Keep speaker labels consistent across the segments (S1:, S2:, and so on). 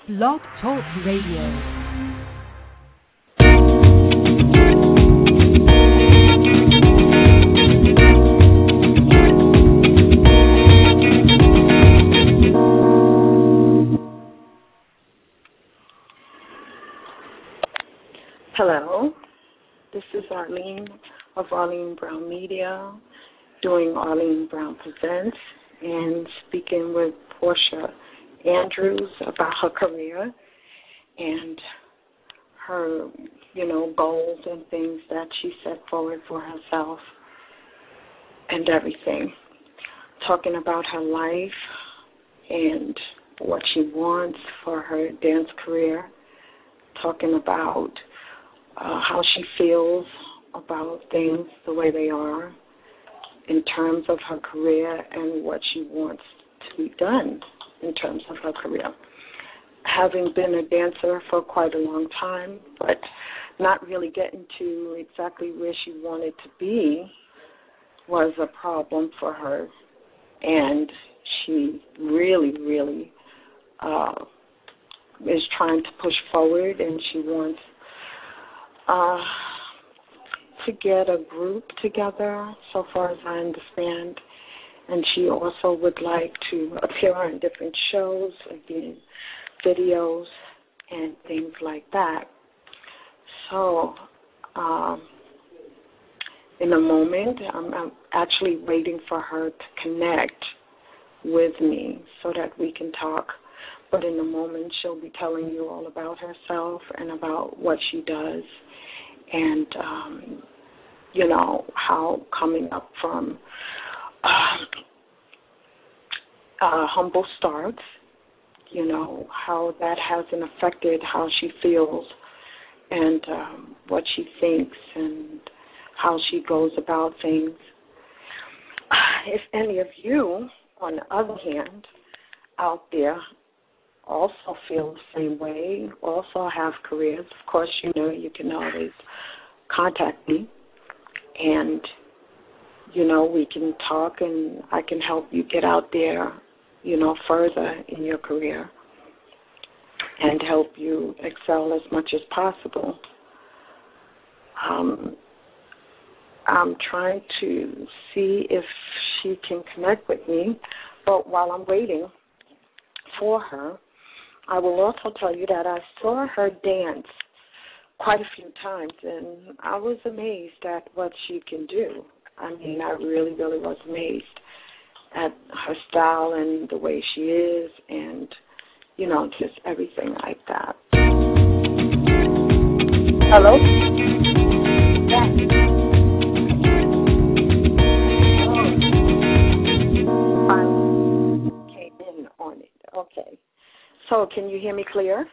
S1: Blog Talk Radio.
S2: Hello, this is Arlene of Arlene Brown Media, doing Arlene Brown Presents and speaking with Porcha Andrews about her career and her, goals and things that she set forward for herself and everything. Talking about her life and what she wants for her dance career. Talking about how she feels about things the way they are in terms of her career and what she wants to be done in terms of her career. Having been a dancer for quite a long time, but not really getting to exactly where she wanted to be was a problem for her. And she really, really is trying to push forward, and she wants to get a group together, so far as I understand. And she also would like to appear on different shows, again, videos, and things like that. So, in a moment, I'm actually waiting for her to connect with me so that we can talk. But in a moment, she'll be telling you all about herself and about what she does. And, how coming up from humble starts, how that hasn't affected how she feels and what she thinks and how she goes about things. If any of you, on the other hand, out there, also feel the same way, also have careers, of course, you can always contact me, and, we can talk and I can help you get out there, further in your career and help you excel as much as possible. I'm trying to see if she can connect with me, but while I'm waiting for her, I will also tell you that I saw her dance quite a few times, and I was amazed at what she can do. I mean, I really, really was amazed at her style and the way she is and, just everything like that. Hello? Yeah. I came in on it. Okay. So can you hear me clear?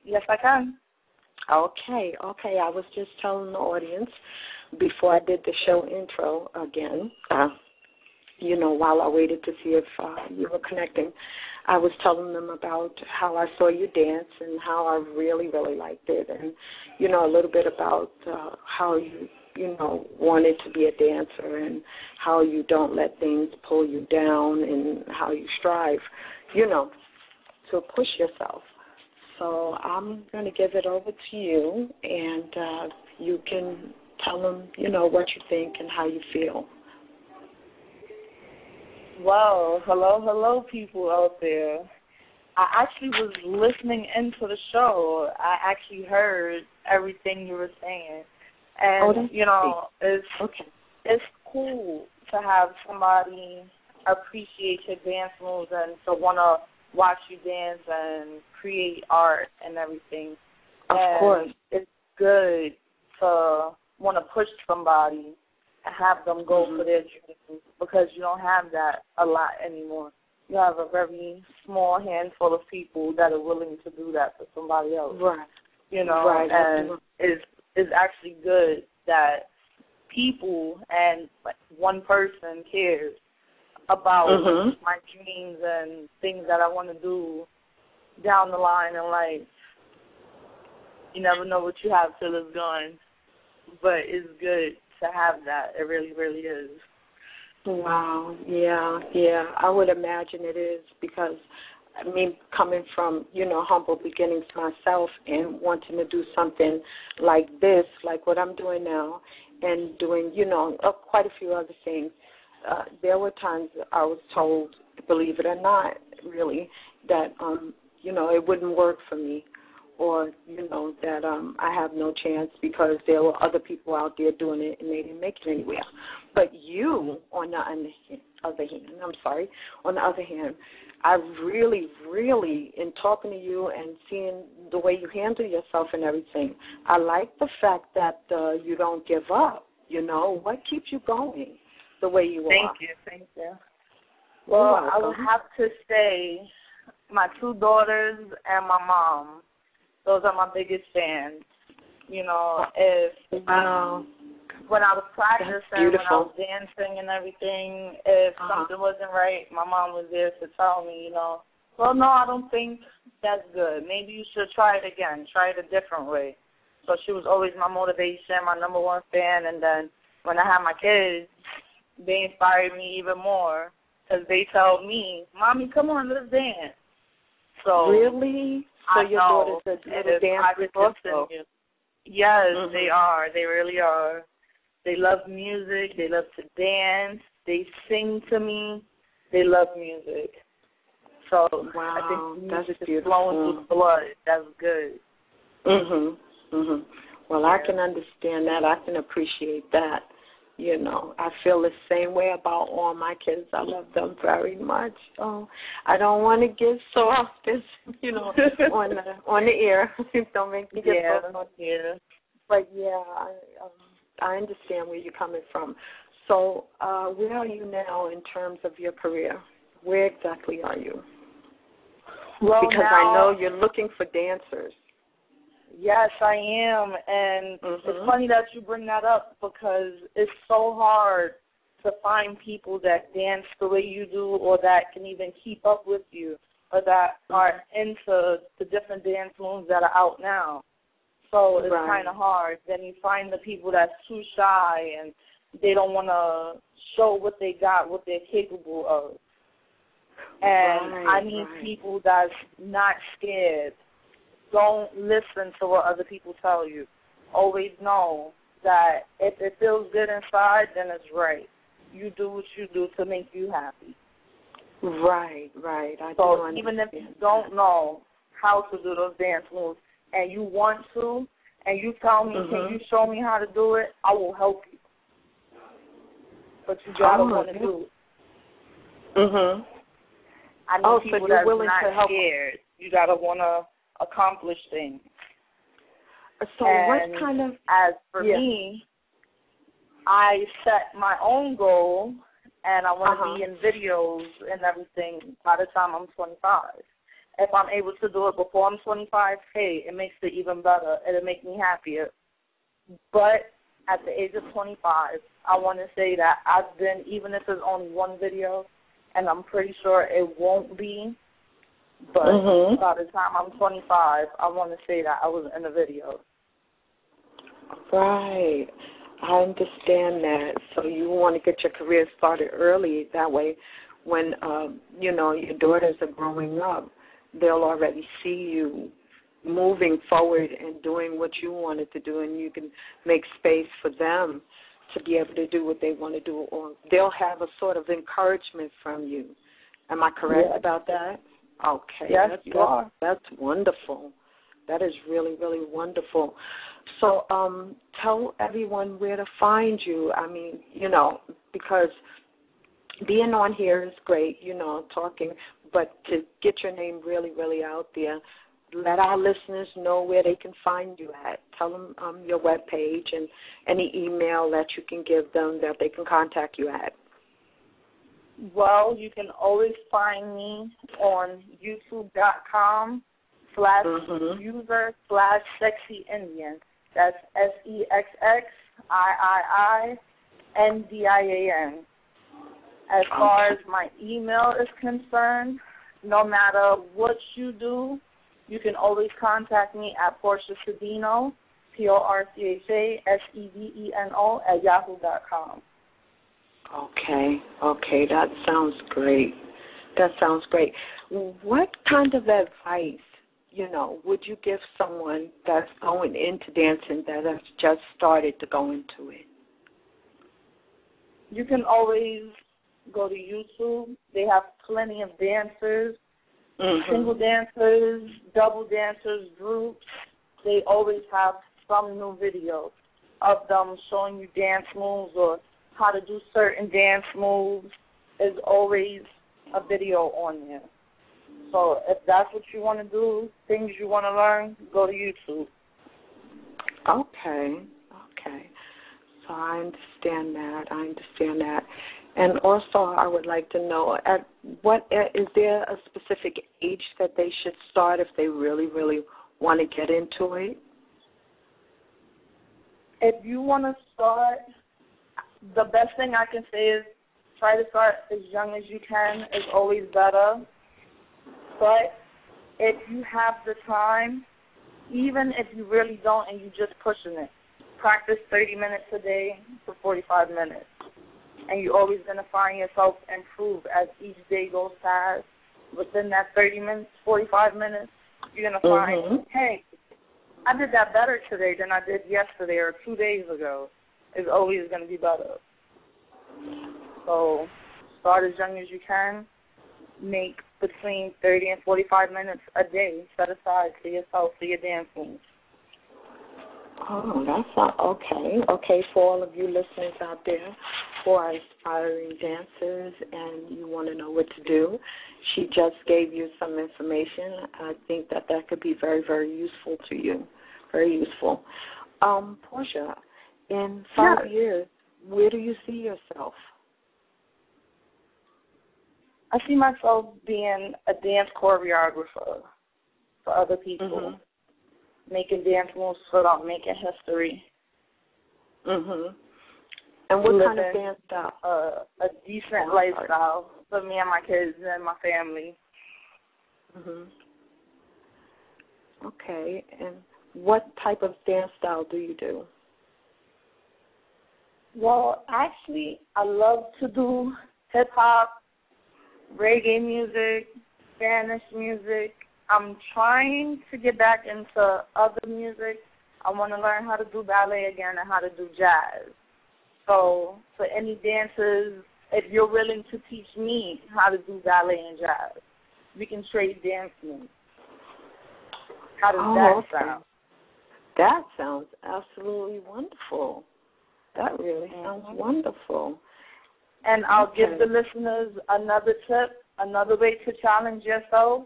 S3: Yes, I can.
S2: Okay. I was just telling the audience before I did the show intro again, while I waited to see if you were connecting, I was telling them about how I saw you dance and how I really, really liked it, and, a little bit about how you, wanted to be a dancer and how you don't let things pull you down and how you strive, to push yourself. So I'm going to give it over to you, and you can tell them, what you think and how you feel.
S3: Well, hello, people out there. I actually was listening into the show. I actually heard everything you were saying. And, it's cool to have somebody appreciate your dance moves and to want to watch you dance and create art and everything.
S2: Of course.
S3: It's good to want to push somebody and have them go for their dreams, because you don't have that a lot anymore. You have a very small handful of people that are willing to do that for somebody else.
S2: Right.
S3: Right. And it's actually good that people and one person cares about my dreams and things that I want to do down the line in life. You never know what you have till it's gone, but it's good to have that. It really, really is.
S2: Wow. Yeah. I would imagine it is, because I mean, coming from, humble beginnings myself and wanting to do something like this, like what I'm doing now, and doing, quite a few other things, there were times I was told, believe it or not, really, that, it wouldn't work for me, or, that I have no chance because there were other people out there doing it and they didn't make it anywhere. But you, on the other hand, I really, really, in talking to you and seeing the way you handle yourself and everything, I like the fact that you don't give up. What keeps you going the way you are?
S3: Thank you. Well, I would have to say my 2 daughters and my mom. Those are my biggest fans.
S2: Wow.
S3: When I was practicing, when I was dancing and everything, if something wasn't right, my mom was there to tell me, well, no, I don't think that's good. Maybe you should try it again. Try it a different way. So she was always my motivation, my number one fan. And then when I had my kids, they inspired me even more because they tell me, Mommy, come on, let's dance. So
S2: really? So your daughter's a little dancer also?
S3: Yes, they are. They really are. They love music. They love to dance. They sing to me. They love music. So I think music is flowing through the blood. That's good.
S2: Well, I can understand that. I can appreciate that. I feel the same way about all my kids. I love them very much. I don't want to get soft, on the air. Don't make me get soft on the air. But I understand where you're coming from. So, where are you now in terms of your career? Where exactly are you?
S3: Well,
S2: because I know you're looking for dancers.
S3: Yes, I am, and it's funny that you bring that up because it's so hard to find people that dance the way you do or that can even keep up with you or that are into the different dance moves that are out now. So it's kind of hard. Then you find the people that's too shy and they don't want to show what they got, what they're capable of. And I need people that's not scared. Don't listen to what other people tell you. Always know that if it feels good inside, then it's right. You do what you do to make you happy.
S2: Right.
S3: So even if you don't know how to do those dance moves and you want to, and you tell me, can you show me how to do it, I will help you. But you got to want to do it. I need people that's not scared. You got to want to accomplish things.
S2: So
S3: and
S2: what kind of...
S3: As for me, I set my own goal, and I want to be in videos and everything by the time I'm 25. If I'm able to do it before I'm 25, hey, it makes it even better. It'll make me happier. But at the age of 25, I want to say that I've been, even if it's only one video, and I'm pretty sure it won't be, but by the time I'm 25, I want to say that I was in a video.
S2: Right. I understand that. So you want to get your career started early. That way, when, your daughters are growing up, they'll already see you moving forward and doing what you wanted to do, and you can make space for them to be able to do what they want to do, or they'll have a sort of encouragement from you. Am I correct about that? Okay.
S3: Yes, you are.
S2: That's wonderful. That is really, really wonderful. So tell everyone where to find you. I mean, because being on here is great, talking, but to get your name really, really out there, let our listeners know where they can find you at. Tell them your webpage and any email that you can give them that they can contact you at.
S3: Well, you can always find me on youtube.com/user/sexy-Indian. That's SEXXIIINDIAN. As far as my email is concerned, no matter what you do, you can always contact me at Porcha Sedeno, PORCHASEDENO @yahoo.com. Okay,
S2: that sounds great. What kind of advice, would you give someone that's going into dancing that has just started to go into it?
S3: You can always go to YouTube. They have plenty of dancers, single dancers, double dancers, groups. They always have some new video of them showing you dance moves or how to do certain dance moves. There's always a video on there. So if that's what you want to do, things you want to learn, go to YouTube.
S2: Okay. So I understand that. And also I would like to know, is there a specific age that they should start if they really, really want to get into it?
S3: If you want to start, the best thing I can say is try to start as young as you can. Is always better. But if you have the time, even if you really don't and you're just pushing it, practice 30 minutes a day for 45 minutes. And you're always going to find yourself improve as each day goes past. Within that 30 minutes, 45 minutes, you're going to find, hey, I did that better today than I did yesterday or 2 days ago. It's always going to be better. So start as young as you can. Make between 30 and 45 minutes a day set aside for yourself, for your dance moves.
S2: Oh, that's not okay. Okay, for all of you listeners out there who are aspiring dancers and you want to know what to do, she just gave you some information. I think that could be very, very useful to you. Very useful. Portia, in 5 years, where do you see yourself?
S3: I see myself being a dance choreographer for other people, making dance moves for them, making history.
S2: And what kind of dance style?
S3: A decent lifestyle for me and my kids and my family.
S2: Okay, and what type of dance style do you do?
S3: Well, actually, I love to do hip-hop, reggae music, Spanish music. I'm trying to get back into other music. I want to learn how to do ballet again and how to do jazz. So for any dancers, if you're willing to teach me how to do ballet and jazz, we can trade dance moves. How does that sound?
S2: That sounds absolutely wonderful. That really sounds wonderful.
S3: And I'll give the listeners another tip, another way to challenge yourself.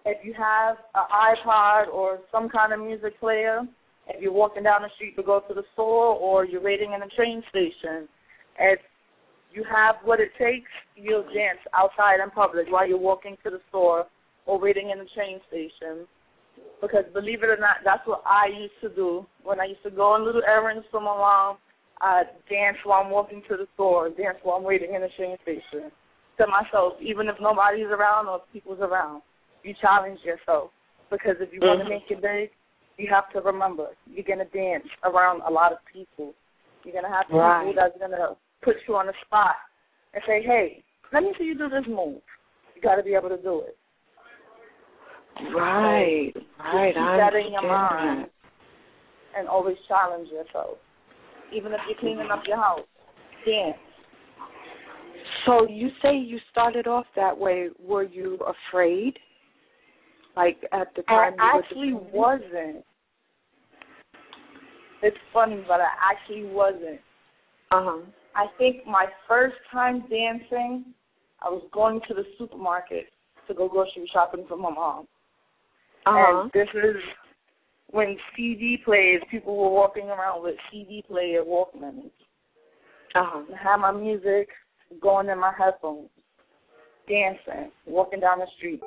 S3: If you have an iPod or some kind of music player, if you're walking down the street to go to the store or you're waiting in a train station, if you have what it takes, you'll dance outside in public while you're walking to the store or waiting in the train station. Because believe it or not, that's what I used to do. When I used to go on little errands for my mom, I'd dance while I'm walking to the store, dance while I'm waiting in the train station. To myself, even if nobody's around or if people's around, you challenge yourself. Because if you want to make it big, you have to remember, you're going to dance around a lot of people. You're going to have people that's going to put you on the spot and say, hey, let me see you do this move. You got to be able to do it.
S2: Right.
S3: Keep that in your mind and always challenge yourself. Even if you're cleaning up your house, dance.
S2: So you say you started off that way. Were you afraid? Like at the time
S3: I actually wasn't. It's funny, but I actually wasn't. I think my first time dancing, I was going to the supermarket to go grocery shopping for my mom. And this is when CD players, people were walking around with CD player Walkmans. I had my music going in my headphones, dancing, walking down the street.